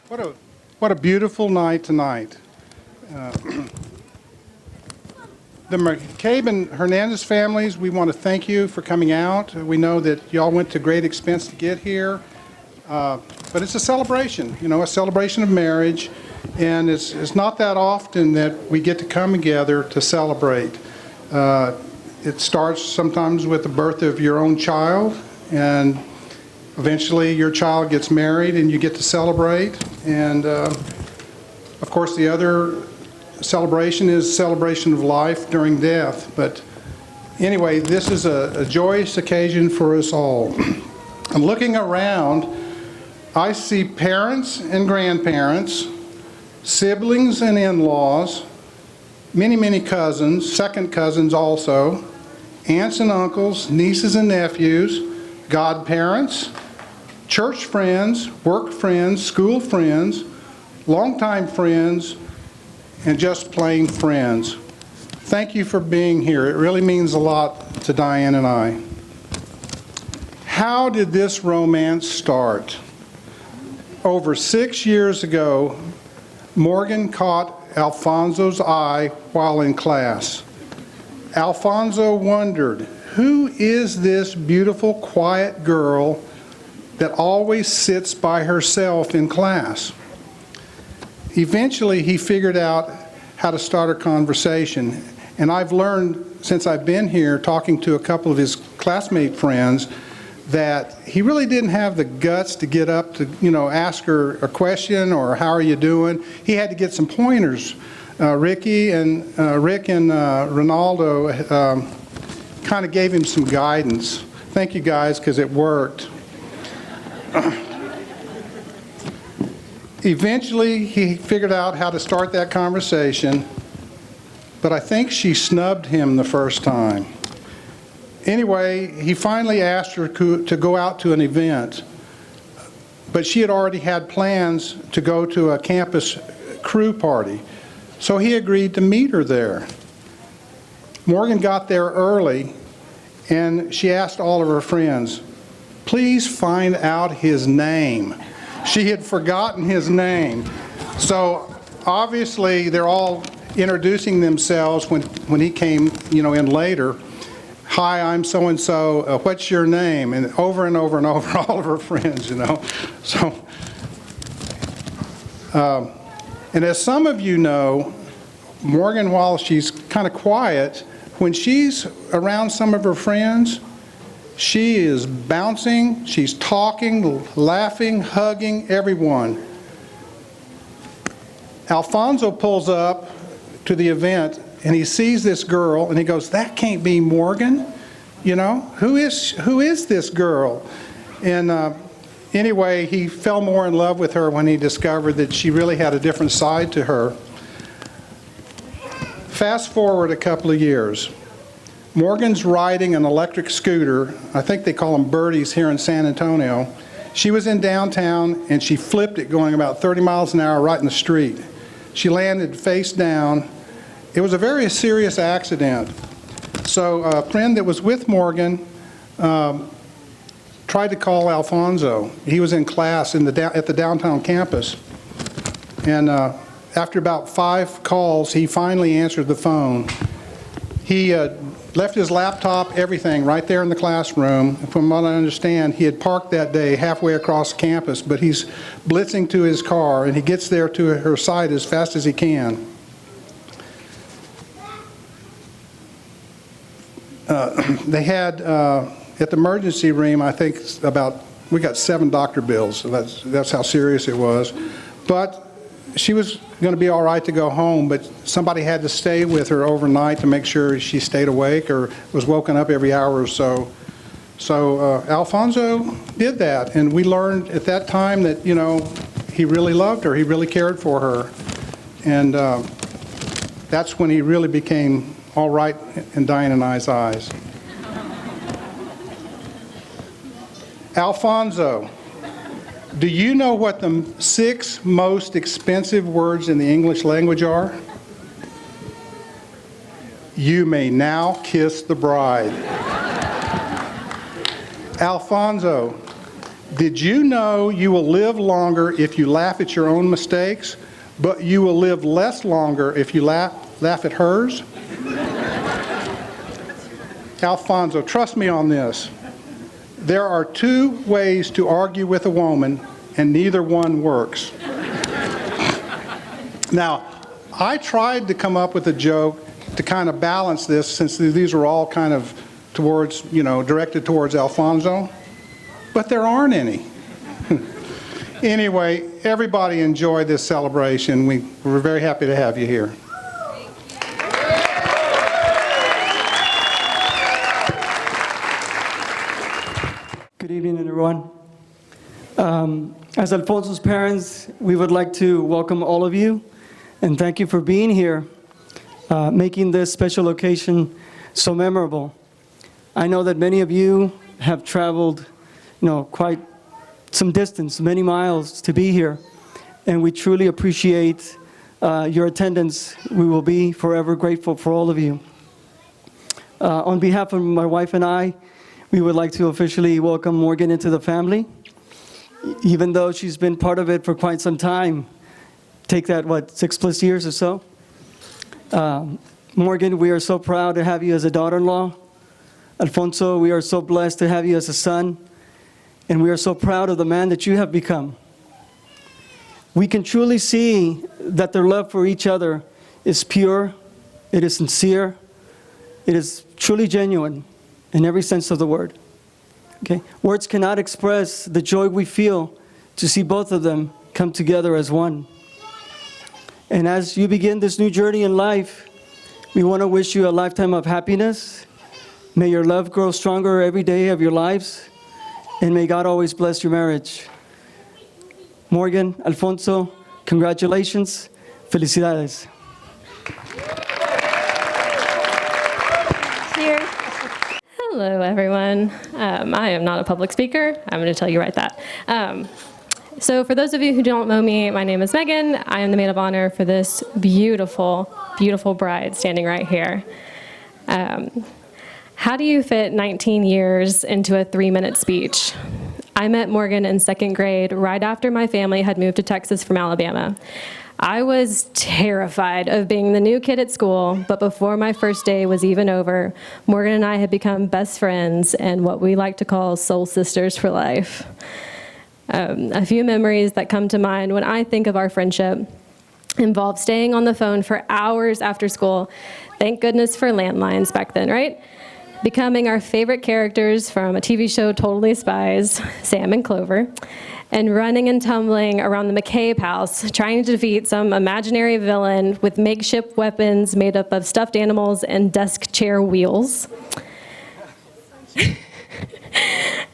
What a what a beautiful night tonight. The McCabe and Hernandez families, we want to thank you for coming out. We know that y'all went to great expense to get here, but it's a celebration, a celebration of marriage, and it's not that often that we get to come together to celebrate. It starts sometimes with the birth of your own child, and eventually your child gets married and you get to celebrate. And of course the other celebration is celebration of life during death. But anyway, this is a joyous occasion for us all. I'm looking around, I see parents and grandparents, siblings and in-laws, many cousins, second cousins also, aunts and uncles, nieces and nephews, godparents, church friends, work friends, school friends, longtime friends, and just plain friends. Thank you for being here. It really means a lot to Diane and I. How did this romance start? Over 6 years ago, Morgan caught Alfonso's eye while in class. Alfonso wondered, who is this beautiful, quiet girl that always sits by herself in class? Eventually, he figured out how to start a conversation. And I've learned, since I've been here, talking to a couple of his classmate friends, that he really didn't have the guts to get up to, ask her a question or how are you doing. He had to get some pointers. Rick and Ronaldo kind of gave him some guidance. Thank you guys, because it worked. Eventually, he figured out how to start that conversation, but I think she snubbed him the first time. Anyway, he finally asked her to go out to an event, but she had already had plans to go to a campus crew party, so he agreed to meet her there. Morgan got there early, and she asked all of her friends, please find out his name. She had forgotten his name. So obviously they're all introducing themselves when he came, in later. Hi, I'm so-and-so, what's your name? And over and over and over, all of her friends, So, and as some of you know, Morgan, while she's kind of quiet, when she's around some of her friends, she is bouncing, she's talking, laughing, hugging everyone. Alfonso pulls up to the event and he sees this girl and he goes, that can't be Morgan, who is this girl? And anyway, he fell more in love with her when he discovered that she really had a different side to her. Fast forward a couple of years. Morgan's riding an electric scooter. I think they call them birdies here in San Antonio. She was in downtown and she flipped it going about 30 miles an hour right in the street. She landed face down. It was a very serious accident. So a friend that was with Morgan tried to call Alfonso. He was in class at the downtown campus. And after about 5 calls, he finally answered the phone. He left his laptop, everything, right there in the classroom. From what I understand, he had parked that day halfway across campus, but he's blitzing to his car, and he gets there to her side as fast as he can. They had, at the emergency room, I think we got 7 doctor bills, so that's how serious it was. But she was going to be all right to go home, but somebody had to stay with her overnight to make sure she stayed awake or was woken up every hour or so. So Alfonso did that, and we learned at that time that, he really loved her, he really cared for her. And that's when he really became all right in Diane and I's eyes. Alfonso, do you know what the 6 most expensive words in the English language are? You may now kiss the bride. Alfonso, Did you know you will live longer if you laugh at your own mistakes, but you will live less longer if you laugh at hers? Alfonso, trust me on this. There are two ways to argue with a woman, and neither one works. Now, I tried to come up with a joke to kind of balance this, since these are all kind of towards, directed towards Alfonso, but there aren't any. Anyway, everybody enjoy this celebration. We're very happy to have you here. Good evening, everyone. As Alfonso's parents, we would like to welcome all of you and thank you for being here, making this special occasion so memorable. I know that many of you have traveled, quite some distance, many miles to be here, and we truly appreciate your attendance. We will be forever grateful for all of you. On behalf of my wife and I, we would like to officially welcome Morgan into the family. Even though she's been part of it for quite some time, take that, 6+ years or so? Morgan, we are so proud to have you as a daughter-in-law. Alfonso, we are so blessed to have you as a son, and we are so proud of the man that you have become. We can truly see that their love for each other is pure, it is sincere, it is truly genuine in every sense of the word. Okay? Words cannot express the joy we feel to see both of them come together as one. And as you begin this new journey in life, we want to wish you a lifetime of happiness. May your love grow stronger every day of your lives, and may God always bless your marriage. Morgan, Alfonso, congratulations. Felicidades. Cheers. Hello, everyone. I am not a public speaker. I'm going to tell you right that. So for those of you who don't know me, my name is Megan. I am the maid of honor for this beautiful, beautiful bride standing right here. How do you fit 19 years into a 3-minute speech? I met Morgan in 2nd grade right after my family had moved to Texas from Alabama. I was terrified of being the new kid at school, but before my first day was even over, Morgan and I had become best friends and what we like to call soul sisters for life. A few memories that come to mind when I think of our friendship involve staying on the phone for hours after school. Thank goodness for landlines back then, right? Becoming our favorite characters from a TV show, Totally Spies, Sam and Clover, and running and tumbling around the McCabe house, trying to defeat some imaginary villain with makeshift weapons made up of stuffed animals and desk chair wheels.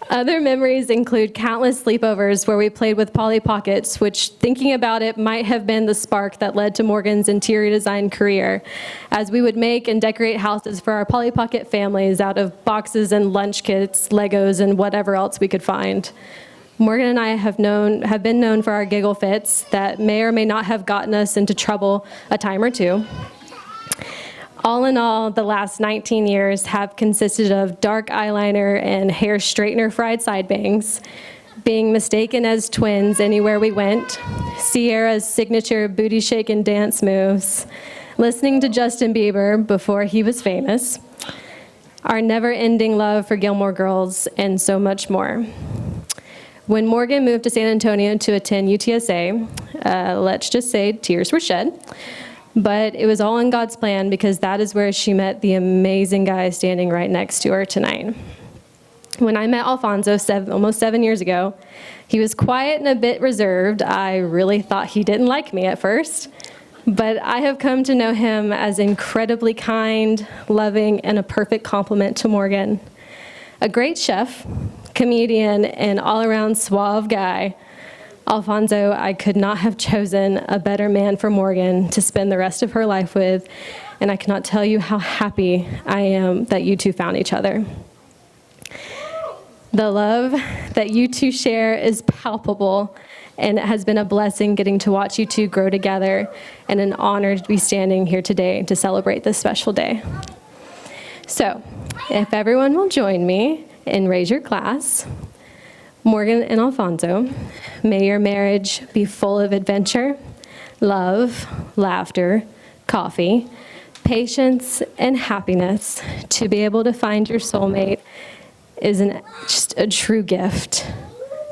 Other memories include countless sleepovers where we played with Polly Pockets, which, thinking about it, might have been the spark that led to Morgan's interior design career, as we would make and decorate houses for our Polly Pocket families out of boxes and lunch kits, Legos, and whatever else we could find. Morgan and I have been known for our giggle fits that may or may not have gotten us into trouble a time or two. All in all, the last 19 years have consisted of dark eyeliner and hair straightener fried side bangs, being mistaken as twins anywhere we went, Sierra's signature booty shake and dance moves, listening to Justin Bieber before he was famous, our never-ending love for Gilmore Girls, and so much more. When Morgan moved to San Antonio to attend UTSA, let's just say tears were shed. But it was all in God's plan, because that is where she met the amazing guy standing right next to her tonight. When I met Alfonso almost 7 years ago, he was quiet and a bit reserved. I really thought he didn't like me at first, but I have come to know him as incredibly kind, loving, and a perfect complement to Morgan. A great chef, comedian, and all-around suave guy. Alfonso, I could not have chosen a better man for Morgan to spend the rest of her life with, and I cannot tell you how happy I am that you two found each other. The love that you two share is palpable, and it has been a blessing getting to watch you two grow together, and an honor to be standing here today to celebrate this special day. So, if everyone will join me and raise your glass, Morgan and Alfonso, may your marriage be full of adventure, love, laughter, coffee, patience, and happiness. To be able to find your soulmate is just a true gift.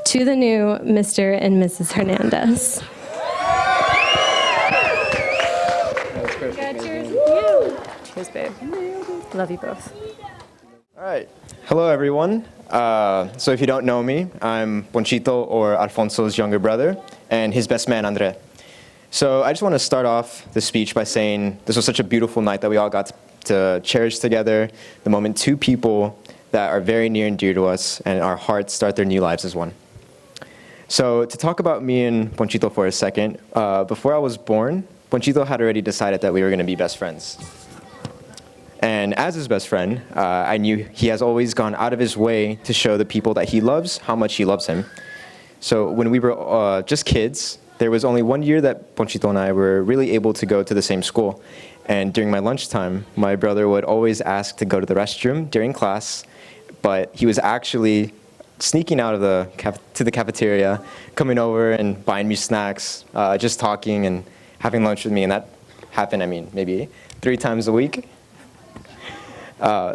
To the new Mr. and Mrs. Hernandez. Cheers, babe. Love you both. All right. Hello, everyone. So if you don't know me, I'm Ponchito, or Alfonso's younger brother, and his best man, Andre. So I just want to start off the speech by saying this was such a beautiful night that we all got to cherish together, the moment two people that are very near and dear to us and our hearts start their new lives as one. So to talk about me and Ponchito for a second, before I was born, Ponchito had already decided that we were going to be best friends. And as his best friend, I knew he has always gone out of his way to show the people that he loves how much he loves him. So when we were just kids, there was only 1 year that Ponchito and I were really able to go to the same school. And during my lunchtime, my brother would always ask to go to the restroom during class, but he was actually sneaking out of to the cafeteria, coming over and buying me snacks, just talking and having lunch with me. And that happened, maybe 3 times a week.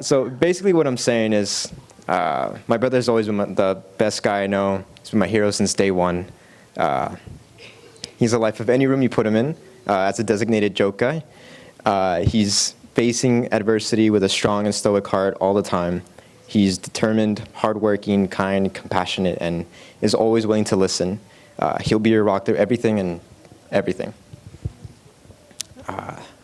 So basically what I'm saying is my brother's always been the best guy I know. He's been my hero since day one. He's the life of any room you put him in as a designated joke guy. He's facing adversity with a strong and stoic heart all the time. He's determined, hardworking, kind, compassionate, and is always willing to listen. He'll be your rock through everything and everything.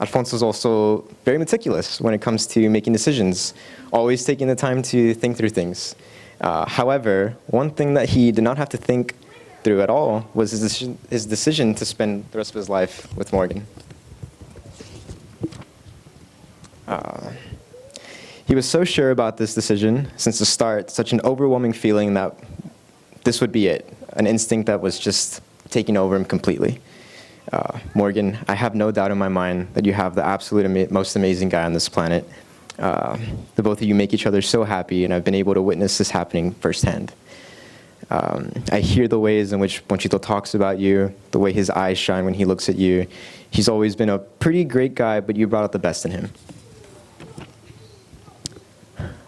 Alfonso is also very meticulous when it comes to making decisions, always taking the time to think through things. However, one thing that he did not have to think through at all was his decision to spend the rest of his life with Morgan. He was so sure about this decision since the start, such an overwhelming feeling that this would be it, an instinct that was just taking over him completely. Morgan, I have no doubt in my mind that you have the absolute most amazing guy on this planet. The both of you make each other so happy, and I've been able to witness this happening firsthand. I hear the ways in which Ponchito talks about you, the way his eyes shine when he looks at you. He's always been a pretty great guy, but you brought out the best in him.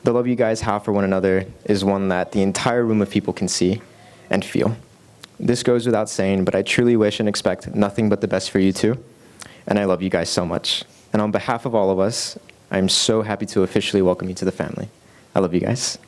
The love you guys have for one another is one that the entire room of people can see and feel. This goes without saying, but I truly wish and expect nothing but the best for you two. And I love you guys so much. And on behalf of all of us, I'm so happy to officially welcome you to the family. I love you guys.